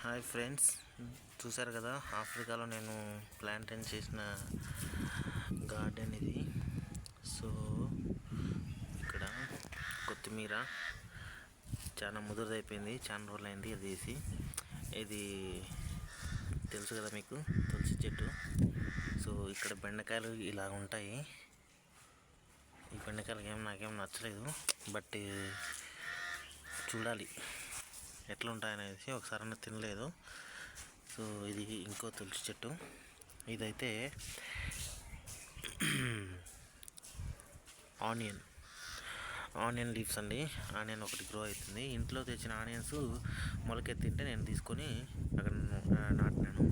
Hi friends, చూసారు కదా ఆఫ్రికాలో నేను ప్లాంటైన్ చేసిన గార్డెన్ ఇది. సో ఇక్కడ కొత్తిమీర చాలా ముదురుదైపోయింది, చాలా రోజులు అయింది అది వేసి. ఇది తెలుసు కదా మీకు, తులసి చెట్టు. సో ఇక్కడ బెండకాయలు ఇలా ఉంటాయి. ఈ బెండకాయలు నాకేం నచ్చలేదు, బట్ చూడాలి ఎట్లా ఉంటాయనేసి. ఒకసారి తినలేదు. సో ఇది ఇంకో తులసి చెట్టు. ఇదైతే ఆనియన్ లీవ్స్ అండి. ఆనియన్ ఒకటి గ్రో అవుతుంది. ఇంట్లో తెచ్చిన ఆనియన్స్ మొలకెత్తింటే నేను తీసుకొని అక్కడ నాటినాను.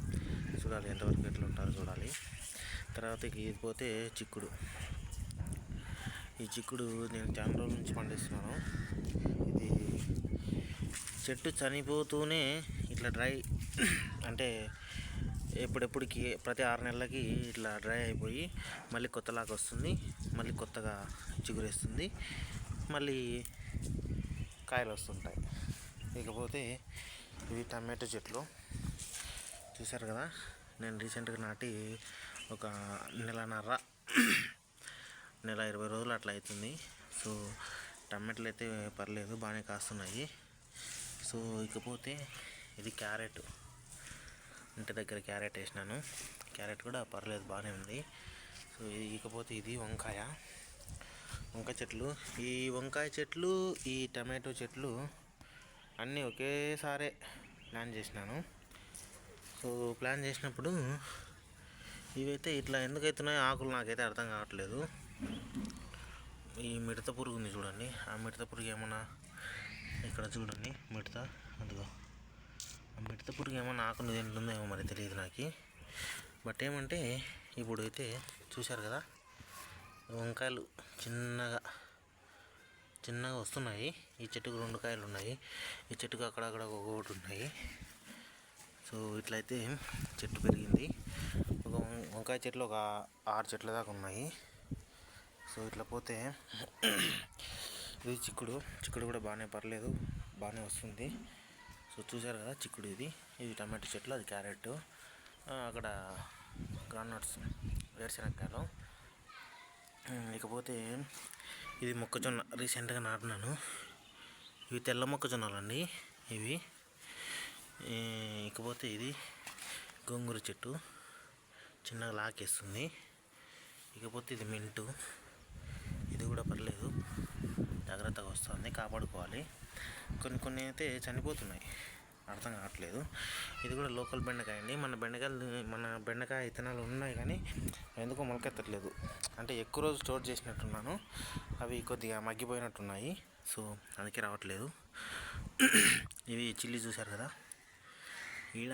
చూడాలి ఎంతవరకు ఎట్లా ఉంటారో చూడాలి. తర్వాత ఇది పోతే చిక్కుడు. ఈ చిక్కుడు నేను చాలా రోజుల నుంచి పండిస్తున్నాను. ఇది చెట్టు చనిపోతూనే ఇట్లా డ్రై అంటే ఎప్పుడెప్పటికి ప్రతి 6 నెలలకి ఇట్లా డ్రై అయిపోయి మళ్ళీ కొత్తలాగా వస్తుంది, మళ్ళీ కొత్తగా చిగురేస్తుంది, మళ్ళీ కాయలు వస్తుంటాయి. ఇకపోతే ఇవి టమాటో చెట్లు. చూసారు కదా, నేను రీసెంట్గా నాటి ఒక నెల 20 రోజులు అట్లా అవుతుంది. సో టమాటాలు అయితే పర్లేదు, బాగానే కాస్తున్నాయి. సో ఇకపోతే ఇది క్యారెట్. ఇంటి దగ్గర క్యారెట్ వేసినాను. క్యారెట్ కూడా పర్లేదు, బాగానే ఉంది. సో ఇకపోతే ఇది వంకాయ చెట్లు. ఈ వంకాయ చెట్లు, ఈ టమాటో చెట్లు అన్నీ ఒకేసారి ప్లాన్ చేసినాను. సో ప్లాన్ చేసినప్పుడు ఇవైతే ఇట్లా ఎందుకైతున్నాయో ఆకులు నాకైతే అర్థం కావట్లేదు. ఈ మిడత పురుగు ఉంది చూడండి, ఆ మిడత పురుగు ఏమన్నా ఇక్కడ చూడండి, అదిగో ఆ మిడత పురుగు ఏమన్నా ఆకుని తింటుందేమో మరి తెలియదు నాకు. బట్ ఏమంటే ఇప్పుడు అయితే చూశారు కదా, వంకాయలు చిన్నగా వస్తున్నాయి. ఈ చెట్టుకు 2 కాయలు ఉన్నాయి, ఈ చెట్టుకు అక్కడక్కడ ఒకటి ఉన్నాయి. సో ఇట్లయితే చెట్టు పెరిగింది. ఒక వంకాయ చెట్లు ఒక 6 చెట్ల దాకా ఉన్నాయి. సో ఇట్లా పోతే ఇది చిక్కుడు కూడా బాగానే పర్లేదు, బాగానే వస్తుంది. సో చూసారు కదా చిక్కుడు, ఇది టమాటో చెట్లు, అది క్యారెట్, అక్కడ గ్రానట్స్ వేరుశనగకాయలు. ఇకపోతే ఇది మొక్కజొన్న రీసెంట్గా నాటినాను. ఇవి తెల్ల మొక్కజొన్నలు అండి ఇవి. ఇకపోతే ఇది గోంగూర చెట్టు, చిన్నగా లాకేస్తుంది. ఇకపోతే ఇది మింటు, ఇది కూడా పర్లేదు, జాగ్రత్తగా వస్తుంది, కాపాడుకోవాలి. కొన్ని అయితే చనిపోతున్నాయి, అర్థం కావట్లేదు. ఇది కూడా లోకల్ బెండకాయ అండి. మన బెండకాయ విత్తనాలు ఉన్నాయి కానీ ఎందుకో మొలకెత్తట్లేదు. అంటే ఎక్కువ రోజు స్టోర్ చేసినట్టున్నాను, అవి కొద్దిగా మగ్గిపోయినట్టున్నాయి. సో అందుకే రావట్లేదు. ఇవి చిల్లీ చూశారు కదా, ఈడ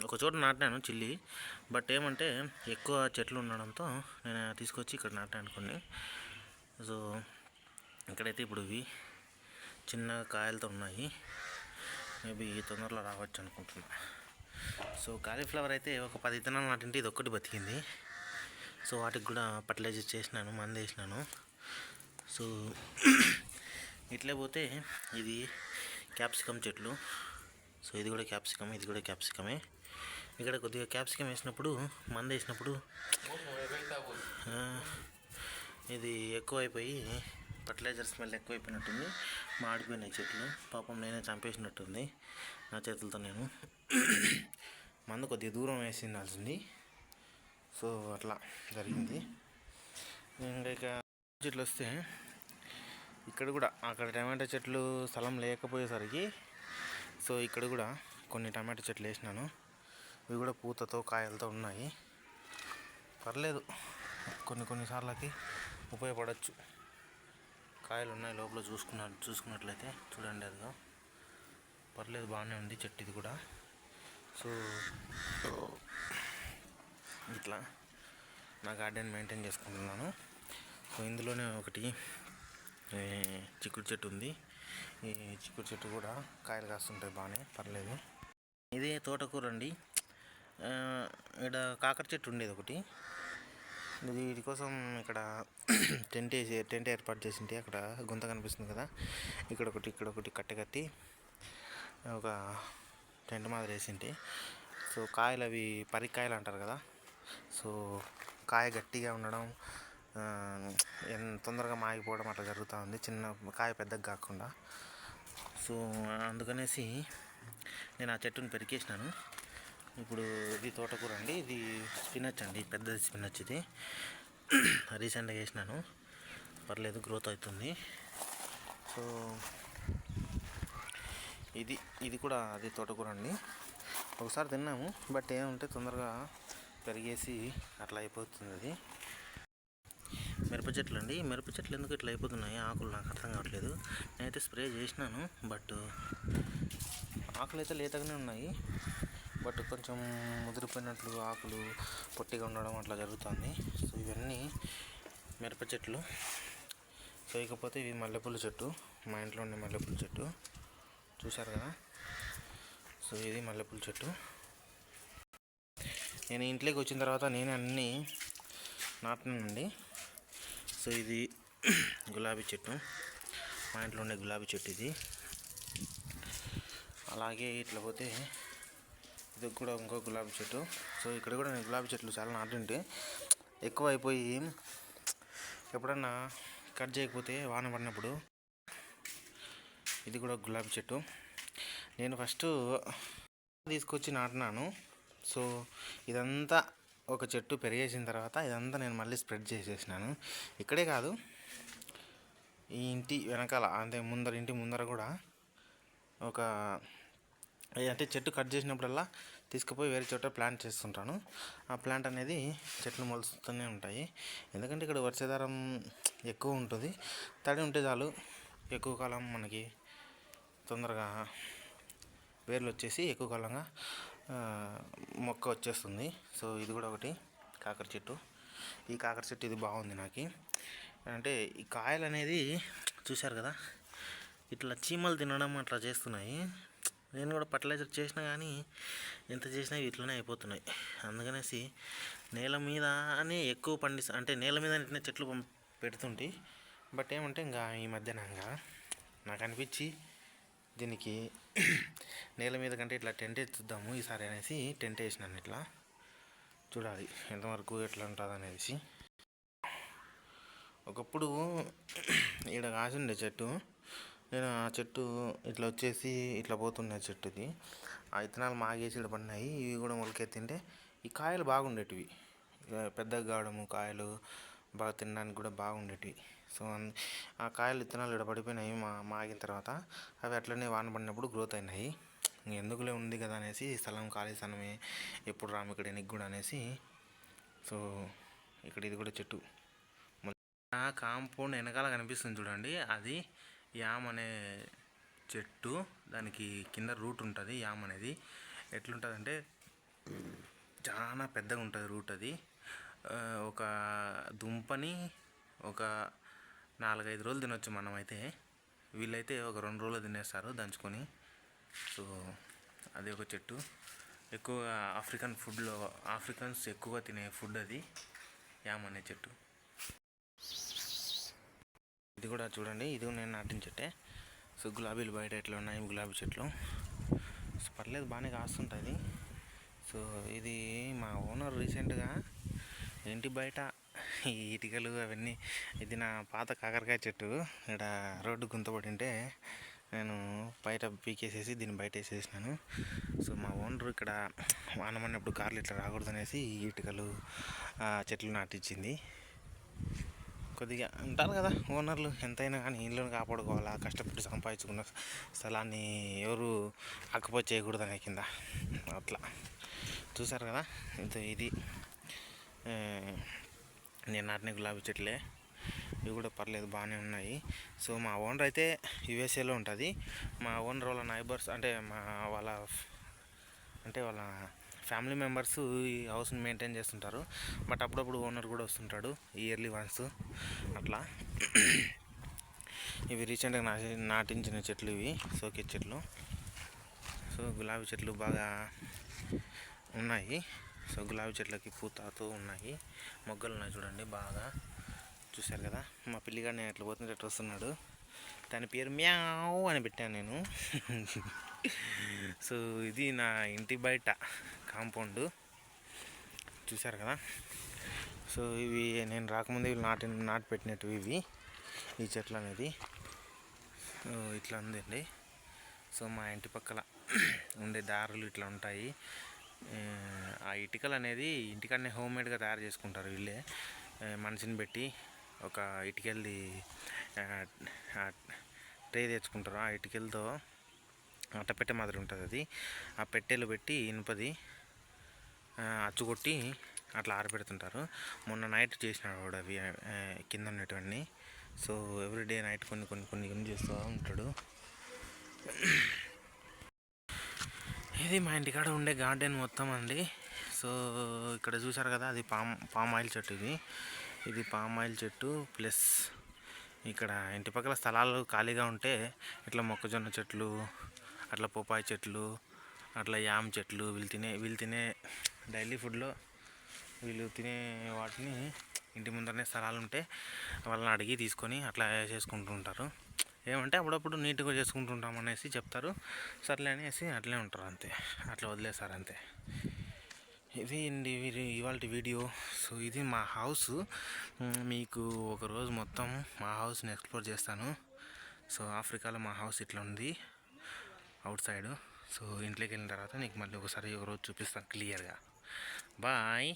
ఒక చోట నాటినాను చిల్లీ. బట్ ఏమంటే ఎక్కువ చెట్లు ఉండడంతో నేను తీసుకొచ్చి ఇక్కడ నాటాను కొన్ని. సో ఇక్కడైతే ఇప్పుడు ఇవి చిన్న కాయలతో ఉన్నాయి, మేబీ తొందరలో రావచ్చు అనుకుంటున్నా. సో కాలీఫ్లవర్ అయితే ఒక 10 విత్తనాలు నాటింటే ఇది ఒక్కటి బతికింది. సో వాటికి కూడా ఫర్టిలైజర్ చేసినాను, మందు వేసినాను. సో ఇట్లే పోతే ఇది క్యాప్సికమ్ చెట్లు. సో ఇది కూడా క్యాప్సికమే. ఇక్కడ కొద్దిగా క్యాప్సికమ్ వేసినప్పుడు, మందు వేసినప్పుడు ఇది ఎక్కువైపోయి ఫర్టిలైజర్ స్మెల్ ఎక్కువైపోయినట్టుంది, మాడిపోయినాయి చెట్లు. పాపం నేనే చంపేసినట్టుంది నా చేతులతో. నేను మందు కొద్దిగా దూరం వేసిండాల్సింది. సో అట్లా జరిగింది. ఇక చెట్లు వస్తే ఇక్కడ కూడా అక్కడ టమాటా చెట్లు స్థలం లేకపోయేసరికి సో ఇక్కడ కూడా కొన్ని టమాటా చెట్లు వేసినాను. ఇవి కూడా పూతతో కాయలతో ఉన్నాయి, పర్లేదు, కొన్నిసార్లకి ఉపయోగపడవచ్చు. కాయలు ఉన్నాయి లోపల, చూసుకున్నట్లయితే చూడండి, అదిగా పర్లేదు, బాగానే ఉంది చెట్టు ఇది కూడా. సో ఇట్లా నా గార్డెన్ మెయింటైన్ చేసుకుంటున్నాను. సో ఇందులోనే ఒకటి చిక్కుడు చెట్టు ఉంది. ఈ చిక్కుడు చెట్టు కూడా కాయలు కాస్తుంటాయి, బాగానే పర్లేదు. ఇదే తోటకూర అండి. ఇక్కడ కాకర చెట్టు ఉండేది ఒకటి, వీటి కోసం ఇక్కడ టెంట్ ఏర్పాటు చేసింటే అక్కడ గుంత కనిపిస్తుంది కదా, ఇక్కడ ఒకటి కట్టె కట్టి ఒక టెంట్ మాదిరి వేసింటి. సో కాయలు అవి పరికాయలు అంటారు కదా, సో కాయ గట్టిగా ఉండడం, తొందరగా మాగిపోవడం అట్లా జరుగుతూ ఉంది, చిన్న కాయ పెద్దగా కాకుండా. సో అందుకనేసి నేను ఆ చెట్టుని పెరికేసినాను. ఇప్పుడు ఇది తోటకూర అండి, ఇది స్పినచ్ అండి, పెద్దది స్పినచ్. ఇది రీసెంట్గా వేసినాను, పర్లేదు, గ్రోత్ అవుతుంది. సో ఇది కూడా అది తోటకూర అండి. ఒకసారి తిన్నాము, బట్ ఏమంటే తొందరగా పెరిగేసి అట్లా అయిపోతుంది. అది మిరప చెట్లు అండి. మిరప చెట్లు ఎందుకు ఇట్లా అయిపోతున్నాయి ఆకులు నాకు అర్థం కావట్లేదు. నేనైతే స్ప్రే చేసినాను, బట్ ఆకులు అయితే లేతగానే ఉన్నాయి, బట్ కొంచెం ముదిరిపోయినట్లు ఆకులు పొట్టిగా ఉండడం అట్లా జరుగుతుంది. సో ఇవన్నీ మిరప చెట్లు. సో ఇకపోతే ఇవి మల్లెపూల చెట్టు, మా ఇంట్లో ఉండే మల్లెపూల చెట్టు చూశారు కదా. సో ఇది మల్లెపూల చెట్టు. నేను ఇంట్లోకి వచ్చిన తర్వాత నేనే అన్నీ నాటినానండి. సో ఇది గులాబీ చెట్టు, మా ఇంట్లో ఉండే గులాబీ చెట్టు ఇది. అలాగే ఇట్లా పోతే ఇది కూడా ఇంకో గులాబీ చెట్టు. సో ఇక్కడ కూడా నేను గులాబీ చెట్లు చాలా నాటింటే ఎక్కువ అయిపోయి ఎప్పుడన్నా కట్ చేయకపోతే వాన పడినప్పుడు. ఇది కూడా గులాబీ చెట్టు. నేను ఫస్ట్ తీసుకొచ్చి నాటినాను. సో ఇదంతా ఒక చెట్టు పెరిగేసిన తర్వాత ఇదంతా నేను మళ్ళీ స్ప్రెడ్ చేసేసినాను. ఇక్కడే కాదు, ఈ ఇంటి వెనకాల అంటే ఇంటి ముందర కూడా ఒక అంటే చెట్టు కట్ చేసినప్పుడల్లా తీసుకుపోయి వేరే చోట ప్లాంట్ చేస్తుంటాను. ఆ ప్లాంట్ అనేది చెట్లు మొలుస్తూనే ఉంటాయి. ఎందుకంటే ఇక్కడ వర్షాధారం ఎక్కువ ఉంటుంది, తడి ఉంటే చాలు ఎక్కువ కాలం మనకి తొందరగా వేర్లు వచ్చేసి ఎక్కువ కాలంగా మొక్క వచ్చేస్తుంది. సో ఇది కూడా ఒకటి కాకర చెట్టు. ఈ కాకర చెట్టు ఇది బాగుంది నాకు. అంటే ఈ కాయలు అనేది చూశారు కదా, ఇట్లా చీమలు తినడం అట్లా చేస్తున్నాయి. నేను కూడా ఫర్టిలైజర్ చేసినా కానీ ఎంత చేసినా ఇట్లనే అయిపోతున్నాయి. అందుకనేసి నేల మీదనే ఎక్కువ అంటే నేల మీద ఇట్లా చెట్లు పెడుతుంటే, బట్ ఏమంటే ఇంకా ఈ మధ్యన ఇంకా నాకు అనిపించి దీనికి నేల మీద కంటే ఇట్లా టెంట్ వేద్దాము ఈసారి అనేసి టెంట్ వేసినాను. ఇట్లా చూడాలి ఎంతవరకు ఎట్లా ఉంటుంది అనేసి. ఒకప్పుడు ఈడ కాసిండే చెట్టు, నేను ఆ చెట్టు ఇట్లా వచ్చేసి ఇట్లా పోతున్నాయి చెట్టుది. ఆ విత్తనాలు మాగేసి ఇక్కడ పడినాయి. ఇవి కూడా మొలకెత్తింటే ఈ కాయలు బాగుండేటివి, పెద్దగా కావడము, కాయలు బాగా తినడానికి కూడా బాగుండేటివి. సో ఆ కాయలు విత్తనాలు ఇక్కడ పడిపోయినాయి మాగిన తర్వాత. అవి అట్లనే వాన పడినప్పుడు గ్రోత్ అయినాయి. ఎందుకులే ఉంది కదా అనేసి స్థలం ఖాళీ స్థలమే ఎప్పుడు రాము ఇక్కడ ఎనికి కూడా అనేసి. సో ఇక్కడ ఇది కూడా చెట్టు కాంపౌండ్ వెనకాల కనిపిస్తుంది చూడండి, అది యామ్ అనే చెట్టు. దానికి కింద రూట్ ఉంటుంది. యామ్ అనేది ఎట్లుంటుందంటే చాలా పెద్దగా ఉంటుంది రూట్. అది ఒక దుంపని ఒక 4-5 రోజులు తినొచ్చు మనమైతే. వీళ్ళైతే ఒక 2 రోజులు తినేస్తారు దంచుకొని. సో అది ఒక చెట్టు. ఎక్కువగా ఆఫ్రికన్స్ ఎక్కువగా తినే ఫుడ్ అది యామ్ అనే చెట్టు. ఇది కూడా చూడండి, ఇది నేను నాటిన చెట్టే. సో గులాబీలు బయట ఎట్లా ఉన్నాయి గులాబీ చెట్లు. సో పర్లేదు, బాగానే కాస్తుంటుంది. సో ఇది మా ఓనర్ రీసెంట్గా ఇంటి బయట ఈ ఇటుకలు అవన్నీ, ఇది నా పాత కాకరకాయ చెట్టు ఇక్కడ రోడ్డు గుంతపడి ఉంటే నేను బయట పీకేసేసి దీన్ని బయట వేసేసినాను. సో మా ఓనర్ ఇక్కడ వానమన్నప్పుడు కార్లు ఇట్లా రాకూడదు అనేసి ఈ ఇటుకలు చెట్లు నాటించింది. కొద్దిగా ఉంటారు కదా ఓనర్లు, ఎంతైనా కానీ ఇళ్ళను కాపాడుకోవాలా, కష్టపడి సంపాదించుకున్న స్థలాన్ని ఎవరు ఆక్యుపై చేయకూడదు అనే కింద అట్లా. చూసారు కదా, ఇది నేను నాటిన గులాబీ చెట్లే. ఇవి కూడా పర్లేదు, బాగానే ఉన్నాయి. సో మా ఓనర్ అయితే యూఎస్ఏలో ఉంటుంది. మా ఓనర్ వాళ్ళ నైబర్స్ అంటే వాళ్ళ ఫ్యామిలీ మెంబర్స్ ఈ హౌస్ని మెయింటైన్ చేస్తుంటారు. బట్ అప్పుడప్పుడు ఓనర్ కూడా వస్తుంటాడు, ఇయర్లీ వన్స్ అట్లా. ఇవి రీసెంట్గా నాటించిన చెట్లు, ఇవి షోకేస్ చెట్లు. సో గులాబీ చెట్లు బాగా ఉన్నాయి. సో గులాబీ చెట్లకి పూతతో ఉన్నాయి, మొగ్గలు ఉన్నాయి చూడండి బాగా. చూశారు కదా, మా పిల్లిగాడు నేను ఎట్లా పోతుంటే ఎట్లా వస్తున్నాడు. దాని పేరు మ్యావ్ అని పెట్టాను నేను. సో ఇది నా ఇంటి బయట కాంపౌండ్ చూసారు కదా. సో ఇవి నేను రాకముందు ఇవి నాటి పెట్టినట్టు ఇవి ఈ చెట్లు అనేది. సో ఇట్లా ఉందండి. సో మా ఇంటి పక్కల ఉండే దారులు ఇట్లా ఉంటాయి. ఆ ఇటుకలు అనేది ఇంటికన్నే హోమ్మేడ్గా తయారు చేసుకుంటారు వీళ్ళే. మనిషిని పెట్టి ఒక ఇటుకలది ట్రే తెచ్చుకుంటారు. ఆ ఇటుకలతో అట్టపెట్టె మాదిరి ఉంటుంది అది. ఆ పెట్టెలు పెట్టి ఇనుపది అచ్చుకొట్టి అట్లా ఆరబెడుతుంటారు. మొన్న నైట్ చేసినాడు కూడా అవి కింద ఉన్నటువన్నీ. సో ఎవ్రీడే నైట్ కొన్ని యూజ్ చేస్తూ ఉంటాడు. ఇది మా ఇంటికాడ ఉండే గార్డెన్ మొత్తం అండి. సో ఇక్కడ చూసారు కదా, అది పామ్ ఆయిల్ చెట్టు. ఇది పామ్ ఆయిల్ చెట్టు. ప్లస్ ఇక్కడ ఇంటి పక్కల స్థలాలు ఖాళీగా ఉంటే ఇట్లా మొక్కజొన్న చెట్లు, అట్లా పొపాయి చెట్లు, అట్లా యామ్ చెట్లు వీళ్ళు తినే డైలీ ఫుడ్లో వీళ్ళు తినే వాటిని ఇంటి ముందరనే స్థలాలు ఉంటే వాళ్ళని అడిగి తీసుకొని అట్లా చేసుకుంటూ ఉంటారు. ఏమంటే అప్పుడప్పుడు నీట్గా చేసుకుంటుంటాం అనేసి చెప్తారు. సర్లే అనేసి అట్లే ఉంటారు అంతే, అట్లా వదిలేస్తారు అంతే. ఇది అండి ఇవాళ వీడియో. సో ఇది మా హౌస్. మీకు ఒకరోజు మొత్తం మా హౌస్ని ఎక్స్ప్లోర్ చేస్తాను. సో ఆఫ్రికాలో మా హౌస్ ఇట్లా ఉంది అవుట్ సైడ్. సో ఇంట్లోకి వెళ్ళిన తర్వాత నీకు మళ్ళీ ఒకసారి ఒకరోజు చూపిస్తాను క్లియర్గా. బాయ్.